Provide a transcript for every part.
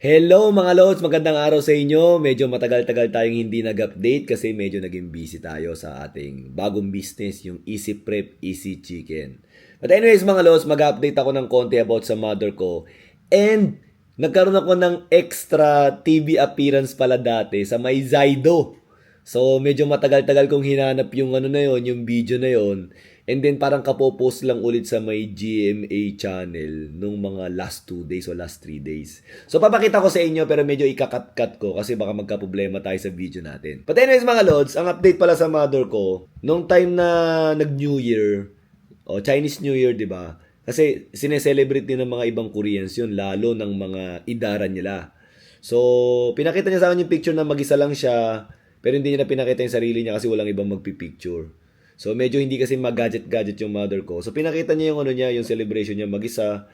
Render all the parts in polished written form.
Hello mga lods, magandang araw sa inyo. Medyo matagal-tagal tayong hindi nag-update kasi medyo naging busy tayo sa ating bagong business, yung Easy Prep, Easy Chicken. But anyways mga lods, mag-update ako ng konti about sa mother ko. And nagkaroon ako ng extra TV appearance pala dati sa may Zaido. So medyo matagal-tagal kong hinanap yung ano na yon, yung video na yon. And then parang kapopost lang ulit sa may GMA channel nung mga last 2 days o last 3 days. So papakita ko sa inyo pero medyo ikakat-cut ko kasi baka magka-problema tayo sa video natin. But anyways mga lods, ang update pala sa mother ko, nung time na nag-New Year, o Chinese New Year, di ba? Kasi sineselebrate din ng mga ibang Koreans yun, lalo ng mga idaran nila. So, pinakita niya sa akin yung picture na mag-isa lang siya, pero hindi niya na pinakita yung sarili niya kasi walang ibang magpipicture. So medyo hindi kasi mag-gadget-gadget yung mother ko. So pinakita niya yung ano niya, yung celebration niya mag-isa.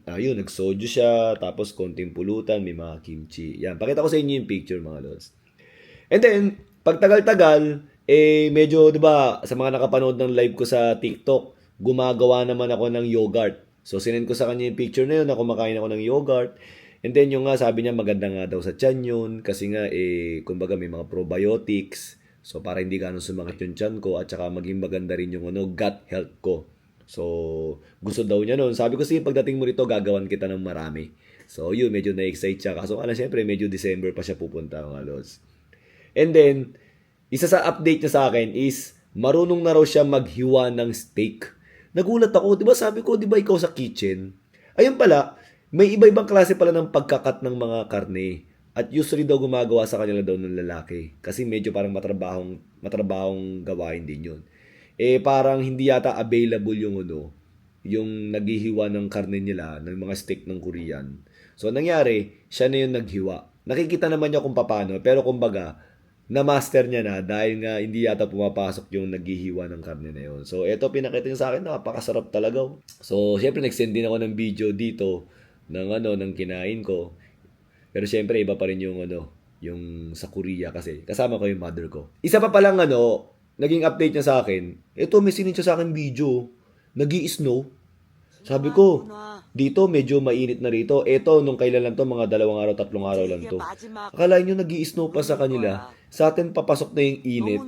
Ayun, nag-soju siya, tapos konting pulutan, may mga kimchi. Yan, pakita ko sa inyo yung picture mga lods. And then, pagtagal-tagal, medyo, 'di ba, sa mga nakapanood ng live ko sa TikTok, gumagawa naman ako ng yogurt. So sinend ko sa kanya yung picture na yun na kumakain ako ng yogurt. And then yung nga sabi niya maganda nga daw sa tiyan yun kasi nga kumbaga may mga probiotics. So, para hindi ganun sumakit yung tiyan ko at saka maging maganda rin yung gut health ko. So, gusto daw niya nun. Sabi ko, sige, pagdating mo rito, gagawan kita ng marami. So, yun, medyo na-excite siya. Kaso, syempre, medyo December pa siya pupunta, mga lods. And then, isa sa update niya sa akin is, marunong na raw siya maghiwa ng steak. Nagulat ako, di ba sabi ko, di ba ikaw sa kitchen? Ayun pala, may iba-ibang klase pala ng pagkakat ng mga karne. At usually daw gumagawa sa kanila daw ng lalaki. Kasi medyo parang matrabahong gawain din yun. Parang hindi yata available yung yung naghihiwa ng karne nila, ng mga steak ng Korean. So, nangyari, siya na yung naghiwa. Nakikita naman niya kung paano, pero kumbaga, na-master niya na dahil nga hindi yata pumapasok yung naghihiwa ng karne na yun. So, eto pinakita niya sa akin, napakasarap talaga. So, syempre, nag-send din ako ng video dito ng kinain ko. Pero syempre, iba pa rin yung yung sa Korea kasi kasama ko yung mother ko. Isa pa palang naging update niya sa akin, ito may sinend siya sa akin video, nag-i-snow. Sabi ko, dito medyo mainit na rito. Ito, nung kailan lang to, mga 2 araw, 3 araw lang to. Akala nyo nag-i-snow pa sa kanila. Sa atin, papasok na yung init.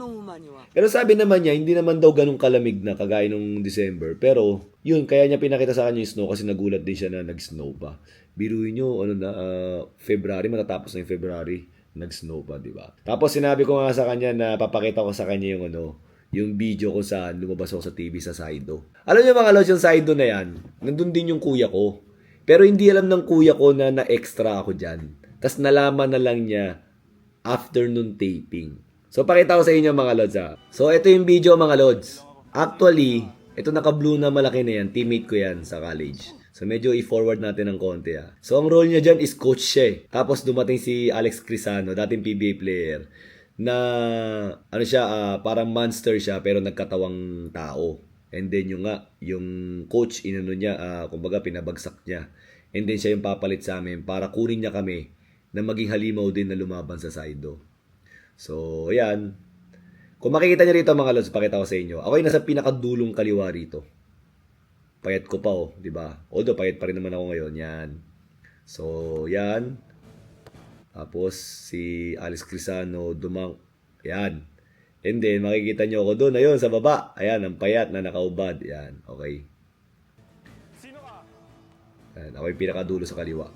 Pero sabi naman niya, hindi naman daw ganun kalamig na kagaya nung December. Pero, yun, kaya niya pinakita sa kanya yung snow kasi nagulat din siya na nag-snow pa. Biruin nyo, February, matatapos na yung February, nag-snow pa, di ba? Tapos sinabi ko nga sa kanya na papakita ko sa kanya yung yung video ko sa lumabas ako sa TV sa Saido. Alam niyo mga lods, yung Saido na yan, nandun din yung kuya ko. Pero hindi alam ng kuya ko na na-extra ako dyan. Tapos nalaman na lang niya afternoon taping. So pakita ko sa inyo mga lods ha. So ito yung video mga lods. Actually, ito naka-blue na malaki na yan. Teammate ko yan sa college. So medyo i-forward natin ng konti ha. So ang role niya dyan is coach siya. Tapos dumating si Alex Crisano, dating PBA player, na parang monster siya pero nagkatawang tao. And then yung coach inano niya, kumbaga pinabagsak niya. And then siya yung papalit sa amin para kunin niya kami na maging halimaw din na lumaban sa Saido. So ayan. Kung makikita niyo rito mga lods, pakita ko sa inyo. Ako yung nasa pinakadulong kaliwa rito. Payat ko pa di ba? Although payat pa rin naman ako ngayon, yan. So, yan. Tapos si Alex Crisano yan. And then makikita niyo ako doon, ayun sa baba. Ayan, ang payat na nakaubad. Yan, okay. Yan, ako yung pinakadulo sa kaliwa.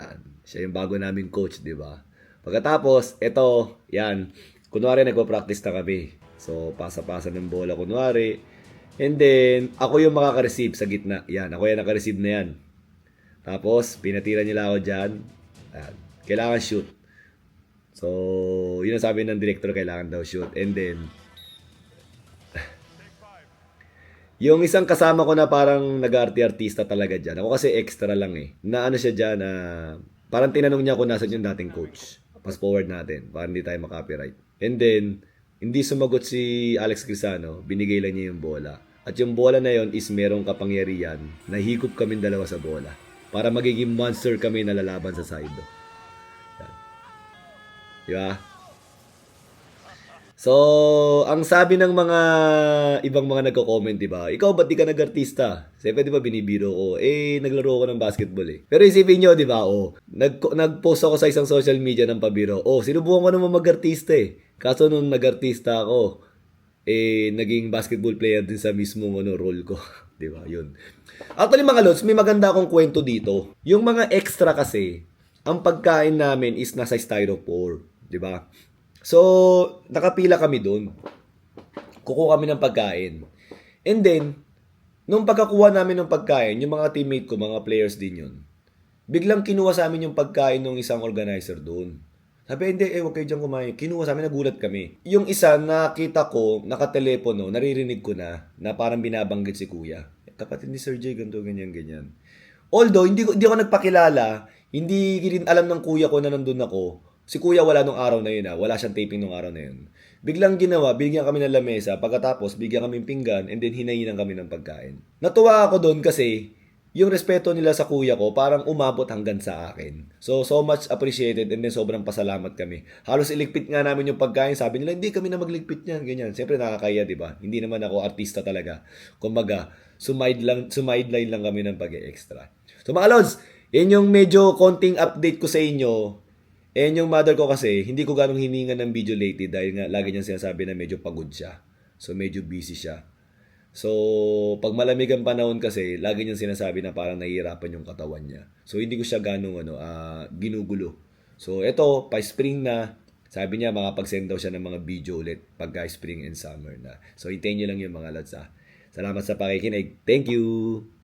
Yan, siya yung bago naming coach, di ba? Pagkatapos, ito, yan. Kunwari nagpa-practice na kami. So, pasa-pasa ng bola kunwari. And then, ako yung makaka-receive sa gitna. Yan, ako yung naka-receive na yan. Tapos, pinatira nila ako dyan. Yan. Kailangan shoot. So, yun ang sabi ng director, kailangan daw shoot. And then, yung isang kasama ko na parang nag-artista talaga dyan. Ako kasi extra lang Na siya dyan na parang tinanong niya kung nasan yung dating coach. Pass forward natin para hindi tayo makopyright. And then, hindi sumagot si Alex Crisano. Binigay lang niya yung bola. At yung bola na yon is merong kapangyarihan na higop kami dalawa sa bola. Para magiging monster kami na lalaban sa Saido. Yan. Diba? So, ang sabi ng mga ibang mga nagko-comment, 'di ba? Ikaw ba't di ka nag-artista? Siyempre, 'di ba binibiro ko, naglaro ako ng basketball eh. Pero isipin niyo, 'di ba? Nag-post ako sa isang social media ng pabiro. Sinubukan ko naman mag-artista eh. Kaso nung nag-artista ako, naging basketball player din sa mismong role ko. 'Di ba? 'Yun. Actually, mga lods, may maganda akong kwento dito. Yung mga extra kasi, ang pagkain namin is nasa styrofoam, 'di ba? So, nakapila kami doon. Kukuha kami ng pagkain. And then, nung pagkakuha namin ng pagkain, yung mga teammate ko, mga players din yun, biglang kinuha sa amin yung pagkain ng isang organizer doon. Sabi, hindi, huwag kayo dyan kumain. Kinuha sa amin, nagulat kami. Yung isa, nakita ko, nakatelepono, naririnig ko na parang binabanggit si kuya. Kapatid ni Sir J, ganito, ganyan, ganyan. Although, hindi ako nagpakilala, hindi rin alam ng kuya ko na nandun ako. Si kuya wala nung araw na yun wala siyang taping nung araw na yun. Biglang ginawa, bigyan kami ng lamesa, pagkatapos bigyan kami ng pinggan, and then hinayinan kami ng pagkain. Natuwa ako doon kasi yung respeto nila sa kuya ko parang umabot hanggang sa akin. So much appreciated and then sobrang pasalamat kami. Halos iligpit nga namin yung pagkain. Sabi nila, hindi kami na magligpit niyan, ganyan. Siyempre nakakaya, di ba? Hindi naman ako artista talaga. Kumbaga, sumideline lang kami ng pag-extra. So mga lods, yan yung medyo konting update ko sa inyo. And yung mother ko kasi, hindi ko ganong hininga ng video lately dahil nga lagi niyang sinasabi na medyo pagod siya. So medyo busy siya. So pag malamig ang panahon kasi, lagi niyang sinasabi na parang nahihirapan yung katawan niya. So hindi ko siya ganong ginugulo. So eto, pa-spring na. Sabi niya makapag-send daw siya ng mga video ulit pagka spring and summer na. So hintayin niyo lang yung mga lads. Salamat sa pakikinig. Thank you!